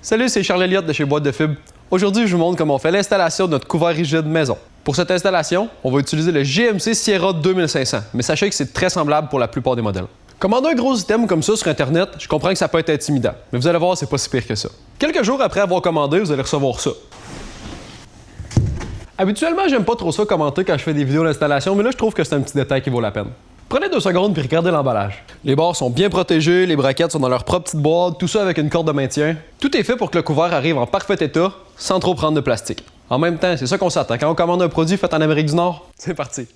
Salut, c'est Charles Elliott de chez Boîte de Fibres. Aujourd'hui, je vous montre comment on fait l'installation de notre couvert rigide maison. Pour cette installation, on va utiliser le GMC Sierra 2500, mais sachez que c'est très semblable pour la plupart des modèles. Commander un gros item comme ça sur Internet, je comprends que ça peut être intimidant, mais vous allez voir, c'est pas si pire que ça. Quelques jours après avoir commandé, vous allez recevoir ça. Habituellement, j'aime pas trop ça commenter quand je fais des vidéos d'installation, mais là, je trouve que c'est un petit détail qui vaut la peine. Prenez 2 secondes et regardez l'emballage. Les bords sont bien protégés, les braquettes sont dans leur propre petite boîte, tout ça avec une corde de maintien. Tout est fait pour que le couvert arrive en parfait état, sans trop prendre de plastique. En même temps, c'est ça qu'on s'attend quand on commande un produit fait en Amérique du Nord. C'est parti.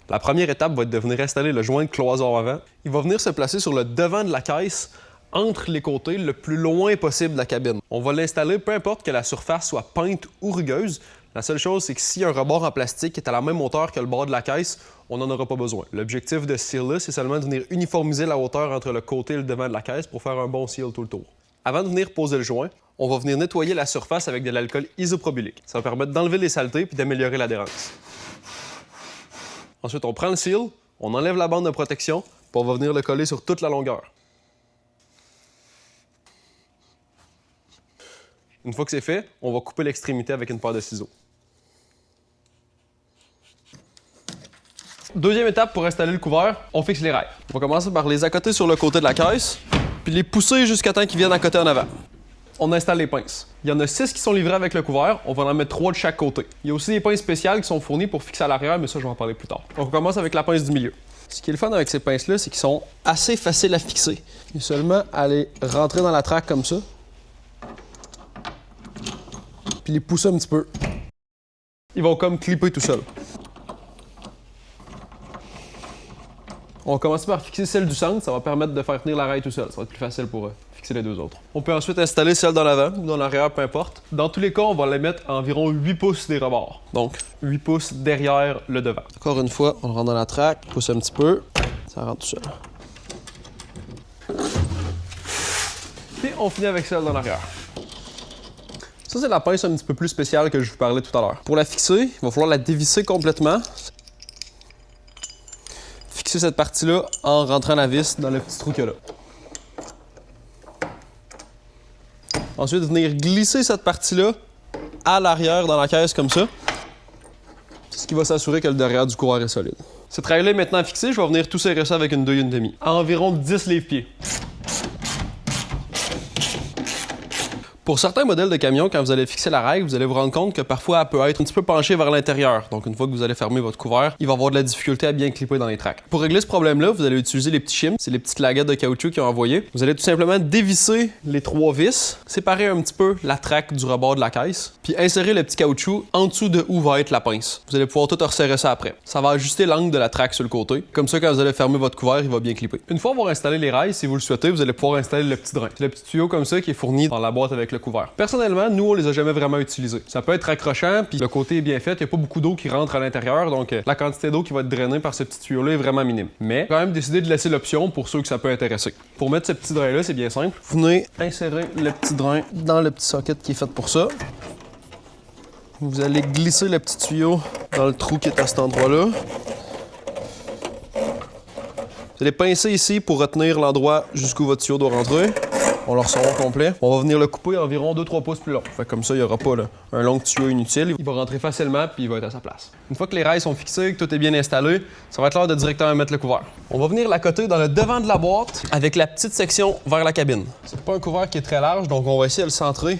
La première étape va être de venir installer le joint de cloison avant. Il va venir se placer sur le devant de la caisse, entre les côtés, le plus loin possible de la cabine. On va l'installer peu importe que la surface soit peinte ou rugueuse. La seule chose, c'est que s'il y a un rebord en plastique qui est à la même hauteur que le bord de la caisse, on n'en aura pas besoin. L'objectif de ce seal-là, c'est seulement de venir uniformiser la hauteur entre le côté et le devant de la caisse pour faire un bon seal tout le tour. Avant de venir poser le joint, on va venir nettoyer la surface avec de l'alcool isoprobulique. Ça va permettre d'enlever les saletés et d'améliorer l'adhérence. Ensuite, on prend le seal, on enlève la bande de protection, puis on va venir le coller sur toute la longueur. Une fois que c'est fait, on va couper l'extrémité avec une paire de ciseaux. Deuxième étape pour installer le couvert, on fixe les rails. On va commencer par les accoter sur le côté de la caisse, puis les pousser jusqu'à temps qu'ils viennent accoter en avant. On installe les pinces. Il y en a 6 qui sont livrés avec le couvert, on va en mettre 3 de chaque côté. Il y a aussi des pinces spéciales qui sont fournies pour fixer à l'arrière, mais ça je vais en parler plus tard. Donc on commence avec la pince du milieu. Ce qui est le fun avec ces pinces-là, c'est qu'ils sont assez faciles à fixer. Il y a seulement à les rentrer dans la traque comme ça, puis les pousser un petit peu. Ils vont comme clipper tout seul. On va commencer par fixer celle du centre, ça va permettre de faire tenir la rail tout seul. Ça va être plus facile pour fixer les deux autres. On peut ensuite installer celle dans l'avant ou dans l'arrière, peu importe. Dans tous les cas, on va les mettre à environ 8 pouces des rebords. Donc, 8 pouces derrière le devant. Encore une fois, on le rentre dans la traque, pousse un petit peu, ça rentre tout seul. Et on finit avec celle dans l'arrière. Ça, c'est la pince un petit peu plus spéciale que je vous parlais tout à l'heure. Pour la fixer, il va falloir la dévisser complètement. Fixer cette partie-là en rentrant la vis dans le petit trou qu'il y a là. Ensuite, venir glisser cette partie-là à l'arrière dans la caisse comme ça. C'est ce qui va s'assurer que le derrière du coureur est solide. Ce travail-là est maintenant fixé, je vais venir tout serrer ça avec une 2 1/2. À environ 10 livres-pieds. Pour certains modèles de camions, quand vous allez fixer la règle, vous allez vous rendre compte que parfois elle peut être un petit peu penchée vers l'intérieur. Donc une fois que vous allez fermer votre couvert, il va avoir de la difficulté à bien clipper dans les tracks. Pour régler ce problème-là, vous allez utiliser les petits shims, c'est les petites laguettes de caoutchouc qu'ils ont envoyées. Vous allez tout simplement dévisser les 3 vis, séparer un petit peu la traque du rebord de la caisse, puis insérer le petit caoutchouc en dessous de où va être la pince. Vous allez pouvoir tout resserrer ça après. Ça va ajuster l'angle de la traque sur le côté. Comme ça, quand vous allez fermer votre couvert, il va bien clipper. Une fois avoir installé les rails, si vous le souhaitez, vous allez pouvoir installer le petit drain. C'est le petit tuyau comme ça qui est fourni dans la boîte avec le couvert. Personnellement, nous, on les a jamais vraiment utilisés. Ça peut être accrochant, puis le côté est bien fait, il n'y a pas beaucoup d'eau qui rentre à l'intérieur, donc la quantité d'eau qui va être drainée par ce petit tuyau-là est vraiment minime. Mais quand même décidé de laisser l'option pour ceux que ça peut intéresser. Pour mettre ce petit drain-là, c'est bien simple. Vous venez insérer le petit drain dans le petit socket qui est fait pour ça. Vous allez glisser le petit tuyau dans le trou qui est à cet endroit-là. Vous allez pincer ici pour retenir l'endroit jusqu'où votre tuyau doit rentrer. On le ressort au complet. On va venir le couper environ 2-3 pouces plus long. Fait comme ça, il n'y aura pas là, un long tuyau inutile. Il va rentrer facilement puis il va être à sa place. Une fois que les rails sont fixés, que tout est bien installé, ça va être l'heure de directement mettre le couvert. On va venir l'accoter dans le devant de la boîte avec la petite section vers la cabine. C'est pas un couvert qui est très large, donc on va essayer de le centrer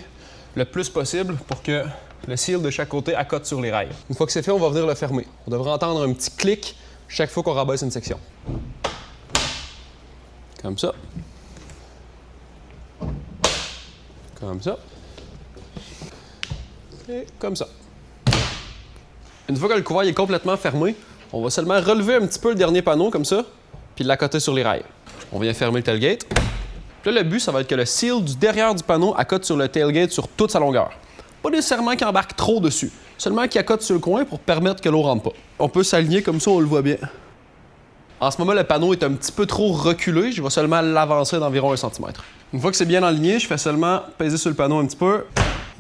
le plus possible pour que le seal de chaque côté accote sur les rails. Une fois que c'est fait, on va venir le fermer. On devrait entendre un petit clic chaque fois qu'on rabaisse une section. Comme ça. Comme ça. Et comme ça. Une fois que le couvert est complètement fermé, on va seulement relever un petit peu le dernier panneau comme ça, puis l'accoter sur les rails. On vient fermer le tailgate. Puis là, le but, ça va être que le seal du derrière du panneau accote sur le tailgate sur toute sa longueur. Pas nécessairement qu'il embarque trop dessus, seulement qu'il accote sur le coin pour permettre que l'eau rentre pas. On peut s'aligner comme ça, on le voit bien. En ce moment, le panneau est un petit peu trop reculé, je vais seulement l'avancer d'environ 1 cm. Une fois que c'est bien aligné, je fais seulement peser sur le panneau un petit peu.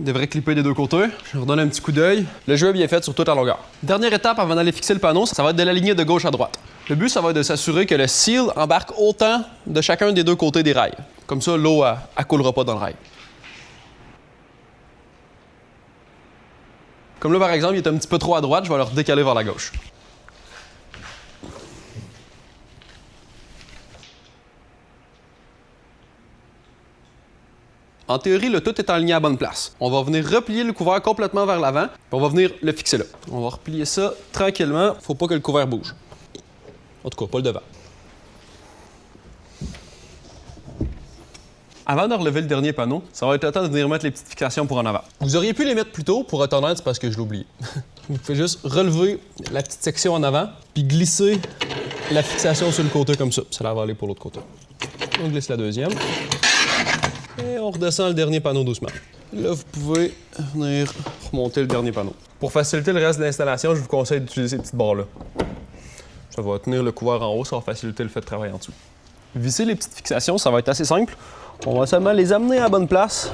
Il devrait clipper des deux côtés. Je redonne un petit coup d'œil. Le jeu est bien fait sur toute la longueur. Dernière étape avant d'aller fixer le panneau, ça va être de l'aligner de gauche à droite. Le but, ça va être de s'assurer que le seal embarque autant de chacun des deux côtés des rails. Comme ça, l'eau, elle coulera pas dans le rail. Comme là, par exemple, il est un petit peu trop à droite, je vais le redécaler vers la gauche. En théorie, le tout est aligné à la bonne place. On va venir replier le couvert complètement vers l'avant, puis on va venir le fixer là. On va replier ça tranquillement, faut pas que le couvert bouge. En tout cas, pas le devant. Avant de relever le dernier panneau, ça va être le temps de venir mettre les petites fixations pour en avant. Vous auriez pu les mettre plus tôt, pour être honnête, c'est parce que je l'ai oublié. Vous pouvez juste relever la petite section en avant, puis glisser la fixation sur le côté comme ça. Ça va aller pour l'autre côté. On glisse la deuxième. Et on redescend le dernier panneau doucement. Là, vous pouvez venir remonter le dernier panneau. Pour faciliter le reste de l'installation, je vous conseille d'utiliser ces petites barres-là. Ça va tenir le couvert en haut, ça va faciliter le fait de travailler en dessous. Visser les petites fixations, ça va être assez simple. On va seulement les amener à la bonne place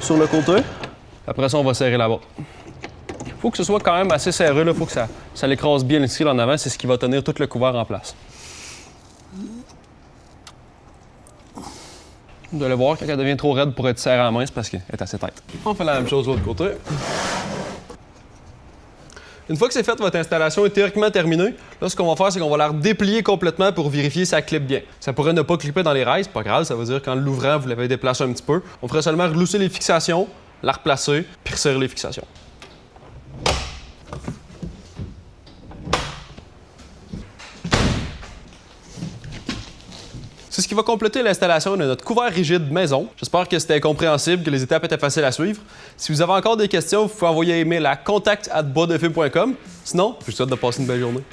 sur le côté. Après ça, on va serrer la barre. Il faut que ce soit quand même assez serré, il faut que ça l'écrase bien ici en avant, c'est ce qui va tenir tout le couvert en place. Vous allez voir, quand elle devient trop raide pour être serrée à la main, c'est parce qu'elle est assez tête. On fait la même chose de l'autre côté. Une fois que c'est fait, votre installation est théoriquement terminée. Là, ce qu'on va faire, c'est qu'on va la redéplier complètement pour vérifier si ça clippe bien. Ça pourrait ne pas clipper dans les rails, c'est pas grave, ça veut dire qu'en l'ouvrant, vous l'avez déplacé un petit peu. On ferait seulement relousser les fixations, la replacer, puis resserrer les fixations. C'est ce qui va compléter l'installation de notre couvert rigide maison. J'espère que c'était compréhensible, que les étapes étaient faciles à suivre. Si vous avez encore des questions, vous pouvez envoyer un email à contact@boisdefeu.com. Sinon, je vous souhaite de passer une belle journée.